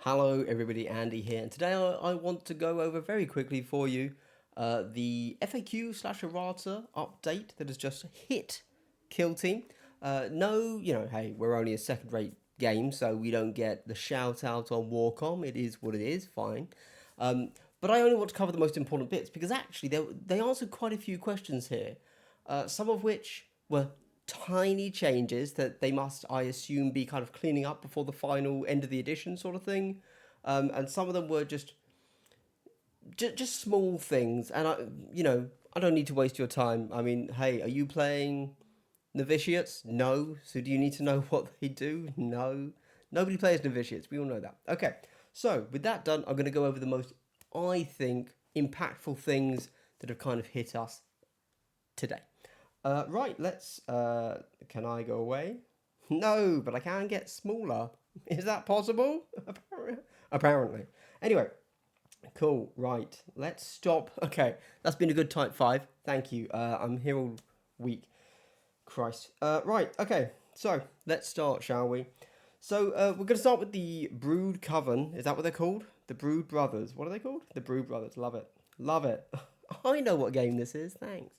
Hello everybody, Andy here, and today I want to go over very quickly for you the FAQ/errata update that has just hit Kill Team. No, hey, we're only a second-rate game, so we don't get the shout-out on Warcom. It is what it is, fine. But I only want to cover the most important bits, because actually they answered quite a few questions here, some of which were tiny changes that they must, I assume, be kind of cleaning up before the final end of the edition sort of thing. And some of them were just small things. And I don't need to waste your time. I mean, hey, are you playing novitiates? No. So do you need to know what they do? No. Nobody plays novitiates. We all know that. Okay. So with that done, I'm going to go over the most, I think, impactful things that have kind of hit us today. Right, let's... can I go away? No, but I can get smaller. Is that possible? Apparently. Anyway, cool, right. Let's stop. Okay, that's been a good type 5. Thank you. I'm here all week. Christ. Right, okay. So, let's start, shall we? So, we're going to start with the Brood Coven. Is that what they're called? The Brood Brothers. What are they called? The Brood Brothers. Love it. Love it. I know what game this is. Thanks.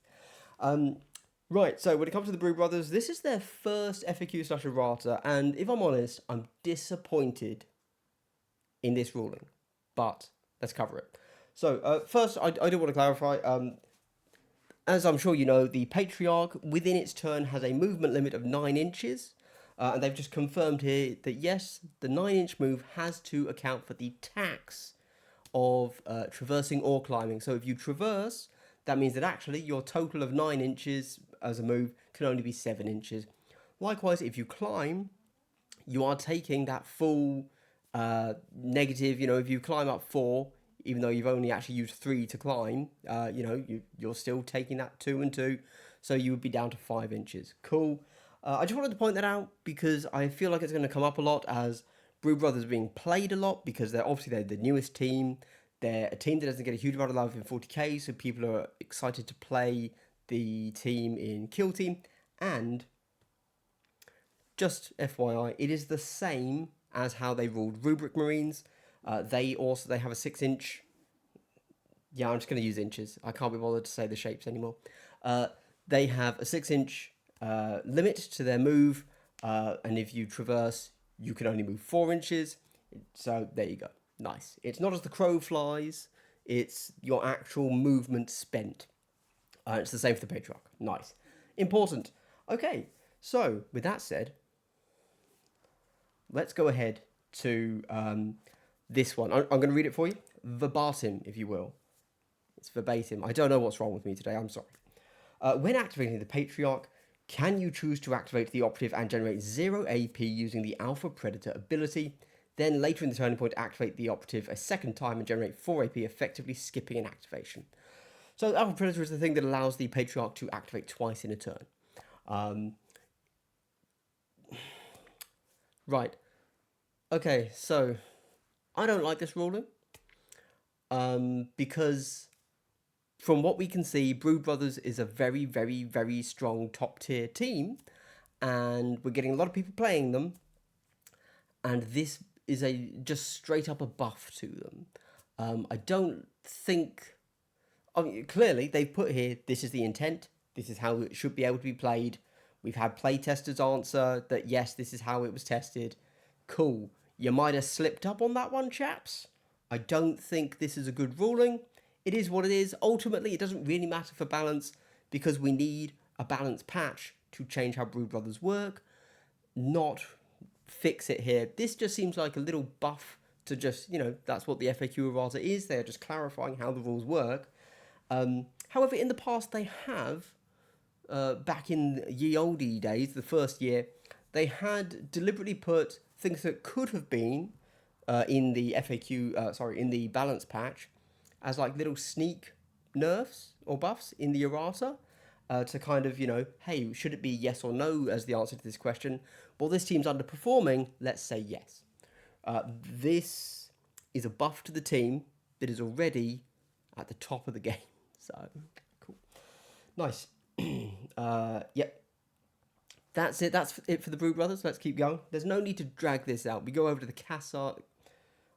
Right, so when it comes to the Brood Brothers, this is their first FAQ/errata, and if I'm honest, I'm disappointed in this ruling, but let's cover it. So, first, I do want to clarify, as I'm sure you know, the Patriarch, within its turn, has a movement limit of 9 inches, and they've just confirmed here that, yes, the 9-inch move has to account for the tax of traversing or climbing. So if you traverse, that means that actually your total of 9 inches as a move can only be 7 inches. Likewise, if you climb, you are taking that full negative, if you climb up 4, even though you've only actually used 3 to climb, you're still taking that 2 and 2, so you would be down to 5 inches. Cool. I just wanted to point that out because I feel like it's going to come up a lot as Brood Brothers are being played a lot because they're the newest team. They're a team that doesn't get a huge amount of love in 40k, so people are excited to play the team in Kill Team. And just FYI, it is the same as how they ruled Rubric Marines. They have a 6-inch. Yeah, I'm just going to use inches. I can't be bothered to say the shapes anymore. They have a 6-inch limit to their move, and if you traverse, you can only move 4 inches. So there you go. Nice. It's not as the crow flies, it's your actual movement spent. It's the same for the Patriarch. Nice. Important. Okay, so with that said, let's go ahead to this one. I'm going to read it for you, verbatim, if you will. It's verbatim. I don't know what's wrong with me today, I'm sorry. When activating the Patriarch, can you choose to activate the operative and generate 0 AP using the Alpha Predator ability? Then later in the turning point, activate the operative a second time and generate 4 AP, effectively skipping an activation. So Alpha Predator is the thing that allows the Patriarch to activate twice in a turn. Right. Okay, so I don't like this ruling. Because from what we can see, Brood Brothers is a very, very, very strong top tier team. And we're getting a lot of people playing them. And this is just straight up a buff to them. I don't think... clearly, they've put here, this is the intent. This is how it should be able to be played. We've had playtesters answer that, yes, this is how it was tested. Cool. You might have slipped up on that one, chaps. I don't think this is a good ruling. It is what it is. Ultimately, it doesn't really matter for balance because we need a balance patch to change how Brood Brothers work, not fix it here. This just seems like a little buff to just, that's what the FAQ errata is. They're just clarifying how the rules work. However, in the past, they have, back in ye olde days, the first year, they had deliberately put things that could have been in the in the balance patch as like little sneak nerfs or buffs in the errata to kind of, hey, should it be yes or no as the answer to this question? Well, this team's underperforming. Let's say yes. This is a buff to the team that is already at the top of the game. So, cool. Nice. Yep. That's it. That's it for the Brood Brothers. Let's keep going. There's no need to drag this out. We go over to the Kasrkin.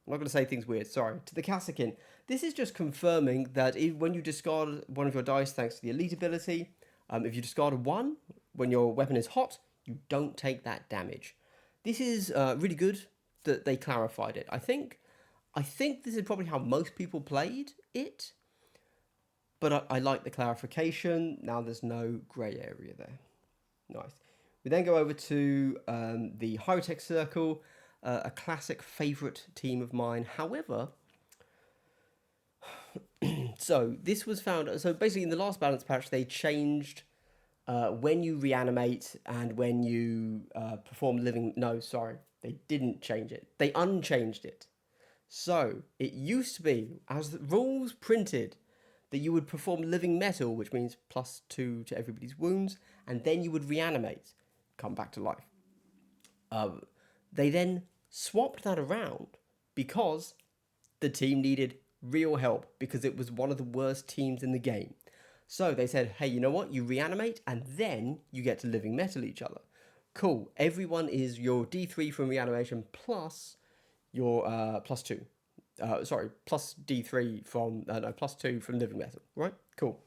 I'm not going to say things weird, sorry. To the Kasrkin, this is just confirming that when you discard one of your dice thanks to the elite ability, if you discard a 1 when your weapon is hot, you don't take that damage. This is really good that they clarified it. I think this is probably how most people played it, but I like the clarification. Now there's no grey area there. Nice. We then go over to the Hyrotech Circle, a classic favourite team of mine. However, so this was found. So basically, in the last balance patch, they changed when you reanimate and when you perform living. No, sorry, they didn't change it. They unchanged it. So it used to be, as the rules printed, that you would perform living metal, which means +2 to everybody's wounds, and then you would reanimate, come back to life. They then swapped that around because the team needed real help because it was one of the worst teams in the game. So they said, hey, you know what? You reanimate and then you get to living metal each other. Cool. Everyone is your D3 from reanimation plus your +2. Plus D3 from, +2 from living metal, right? Cool.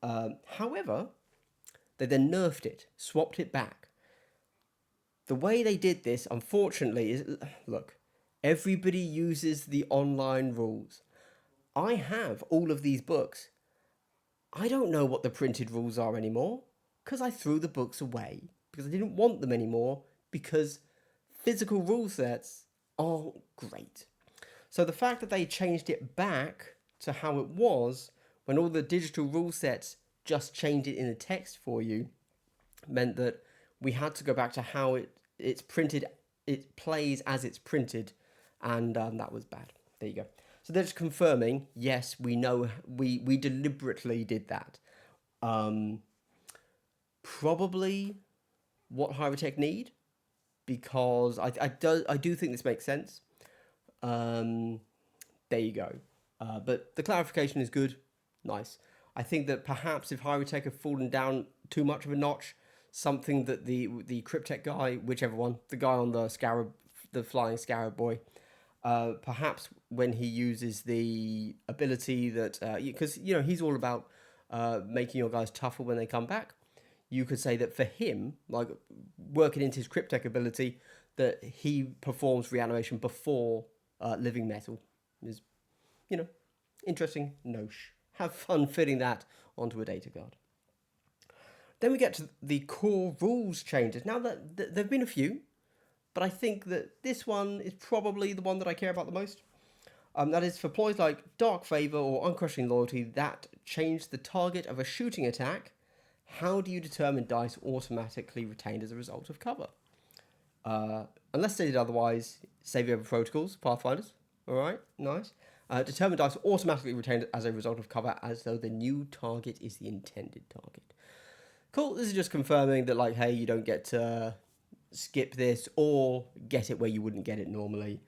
However, they then nerfed it, swapped it back. The way they did this, unfortunately, is, look, everybody uses the online rules. I have all of these books. I don't know what the printed rules are anymore because I threw the books away because I didn't want them anymore because physical rule sets aren't great. So the fact that they changed it back to how it was when all the digital rule sets just changed it in the text for you meant that we had to go back to how it's printed. It plays as it's printed, and that was bad. There you go. So they're just confirming, yes, we know we deliberately did that. Probably what Hyrotech need, because I do think this makes sense. There you go. But the clarification is good. Nice. I think that perhaps if Hyrotech had fallen down too much of a notch, something that the Cryptech guy, whichever one, the guy on the Scarab, the flying Scarab boy, perhaps when he uses the ability that, because, he's all about making your guys tougher when they come back, you could say that for him, like working into his Cryptech ability, that he performs reanimation before living metal is, interesting nosh. Have fun fitting that onto a data card. Then we get to the core rules changes. Now, that there have been a few, but I think that this one is probably the one that I care about the most. That is for ploys like Dark Favour or Unquestioning Loyalty that change the target of a shooting attack. How do you determine dice automatically retained as a result of cover? Unless stated otherwise, save over protocols, Pathfinders. All right, nice. Determine dice automatically retained as a result of cover as though the new target is the intended target. Cool, this is just confirming that, like, hey, you don't get to skip this or get it where you wouldn't get it normally.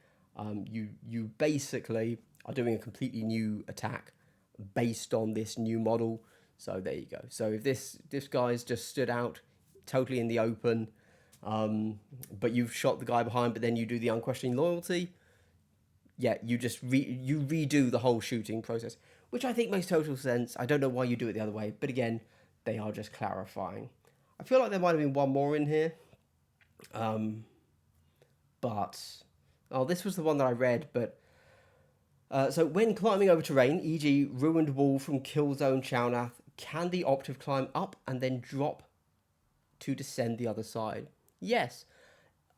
You basically are doing a completely new attack based on this new model. So there you go. So if this guy's just stood out totally in the open, but you've shot the guy behind, but then you do the Unquestioning Loyalty, yeah, you just you redo the whole shooting process, which I think makes total sense. I don't know why you do it the other way, but again, they are just clarifying. I feel like there might have been one more in here, but this was the one that I read. But so when climbing over terrain, e.g., ruined wall from Killzone Chownath, can the operative climb up and then drop to descend the other side? Yes.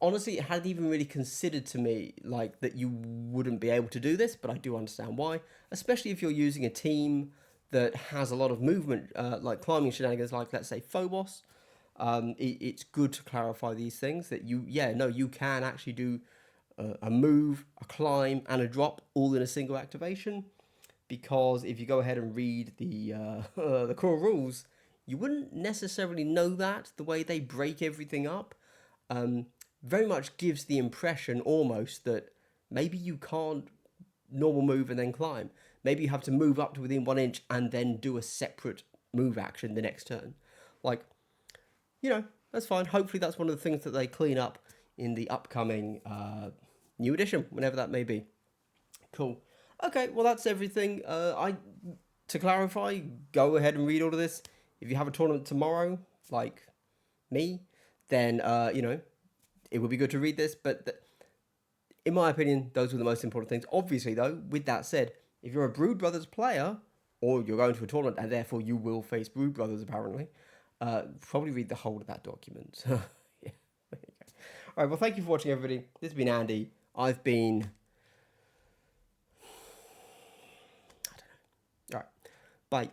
Honestly, it hadn't even really considered to me like that you wouldn't be able to do this, but I do understand why, especially if you're using a team that has a lot of movement, like climbing shenanigans, like let's say Phobos. It's good to clarify these things that you can actually do a move, a climb, and a drop all in a single activation. Because if you go ahead and read the core rules, you wouldn't necessarily know that the way they break everything up. Very much gives the impression almost that maybe you can't normal move and then climb. Maybe you have to move up to within 1 inch and then do a separate move action the next turn. Like, that's fine. Hopefully that's one of the things that they clean up in the upcoming new edition, whenever that may be. Cool. Okay, well that's everything. To clarify, go ahead and read all of this. If you have a tournament tomorrow, like me, then it would be good to read this. But in my opinion, those were the most important things. Obviously, though, with that said, if you're a Brood Brothers player, or you're going to a tournament and therefore you will face Brood Brothers, apparently, probably read the whole of that document. Yeah. There you go. All right. Well, thank you for watching, everybody. This has been Andy. I've been. I don't know. All right. Bye.